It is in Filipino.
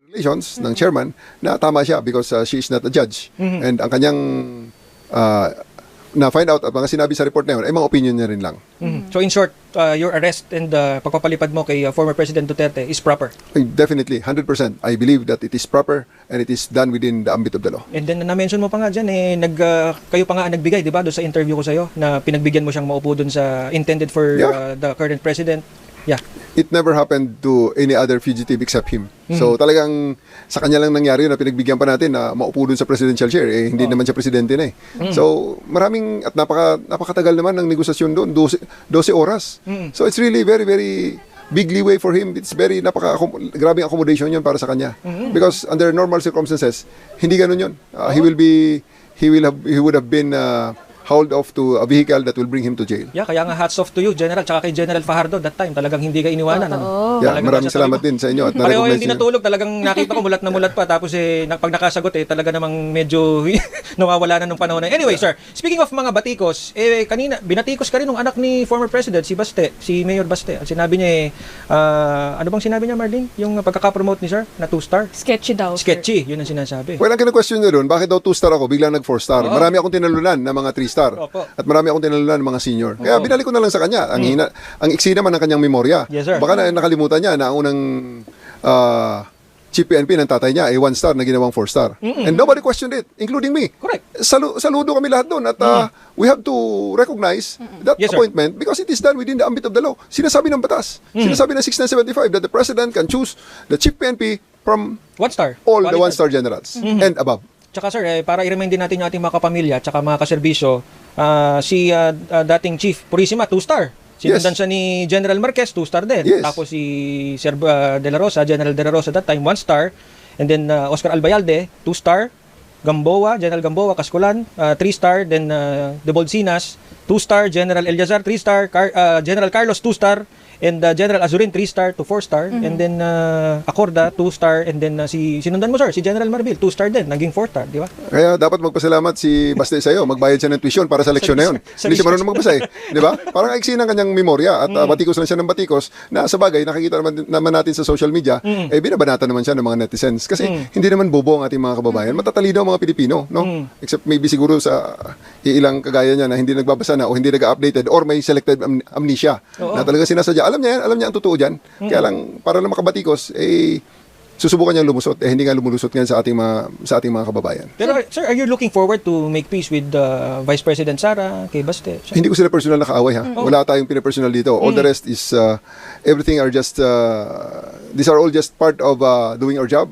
Relations ng chairman na tama siya because she is not a judge. And ang kanyang na-find out at mga sinabi sa report na yun ay mga opinion niya rin lang. So in short, your arrest and pagpapalipad mo kay former President Duterte is proper? Definitely, 100%. I believe that it is proper and it is done within the ambit of the law. And then na-mention mo pa nga dyan, kayo pa nga ang nagbigay, di ba, doon sa interview ko sa'yo, na pinagbigyan mo siyang maupo doon sa intended for the current president. Yeah. It never happened to any other fugitive except him. So talagang sa kanya lang nangyari yun na pinagbigyan pa natin na maupo dun sa presidential chair. Hindi naman siya presidente na eh. So maraming at napakatagal naman ng negosasyon doon, 12 oras. So it's really very, very big leeway for him. It's very grabing accommodation yun para sa kanya. Because under normal circumstances, hindi ganun yun. He would have been hauled off to a vehicle that will bring him to jail. Yeah, kaya nga hats off to you, General, tsaka kay General Fajardo that time. Talagang hindi ka iniwanan. Yeah, maraming salamat din sa inyo. At pareho hindi natulog. Talagang nakita ko mulat na mulat pa. Tapos pag nakasagot, talaga namang medyo nawawala na nung panahon na. Anyway, sir, speaking of mga batikos, kanina, binatikos ka rin ng anak ni former President, si Mayor Baste. At sinabi niya, ano bang sinabi niya, Marlene? Yung pagkakapromote ni sir, na 2-star? Sketchy daw. Sketchy, yun ang sinasabi. Well, ang kina-question niya doon, bakit daw 2-star ako, biglang nag 4-star? Marami akong tinalunan na mga 3-star. At marami akong tinalunan ng mga senior. Kaya binalik ko na lang sa kanya. Ang iksi naman ng kanyang memorya. Yes, sir. Baka nakalimutan niya na ang unang chief PNP ng tatay niya ay 1-star na ginawang 4-star. And nobody questioned it, including me. Correct. Saludo kami lahat doon at we have to recognize that appointment because it is done within the ambit of the law. Sinasabi ng batas. Sinasabi ng 6975 that the president can choose the chief PNP from 1-star. all the 1-star generals and above. Tsaka sir, para i-remind din natin yung ating mga kapamilya tsaka mga kaserbisyo, si dating Chief Purisima, 2-star. Sinundan siya ni General Marquez, 2-star din. Yes. Tapos si Sir De La Rosa, General De La Rosa that time, 1-star. And then Oscar Albayalde, 2-star. Gamboa, General Gamboa, Kaskulan, 3-star. Then De Bolsinas, 2-star. General Eliazar, 3-star. General Carlos, 2-star. And General Azurin, 3-star to 4-star. And then Acorda, 2-star. And then sinundan mo, sir, si General Marbil, 2-star din. Naging 4-star, di ba? Kaya dapat magpasalamat si Baste sa iyo. Magbayad siya ng tuition para sa leksyon na yun. Hindi siya marunong magbasa eh. Di ba? Parang aiksi ng kanyang memorya at batikos lang siya ng batikos na sa bagay, nakikita naman natin sa social media, binabanatan naman siya ng mga netizens. Kasi hindi naman bobo ang ating mga kababayan. Matatalino ang mga Pilipino, no? Except maybe siguro sa ilang kagaya niya na hindi nagbabasa na o hindi nag-updated or may selected amnesia na talaga sinasadya. Alam niya ang totoo dyan. Kaya lang, para lang makabatikos, susubukan niyang lumusot. Hindi nga lumulusot ngayon sa ating mga kababayan. Pero sir, are you looking forward to make peace with Vice President Sara, kay Baste? Hindi ko sila personal nakaaway ha. Wala tayong pinapersonal dito. All the rest is, everything are just, these are all just part of doing our job.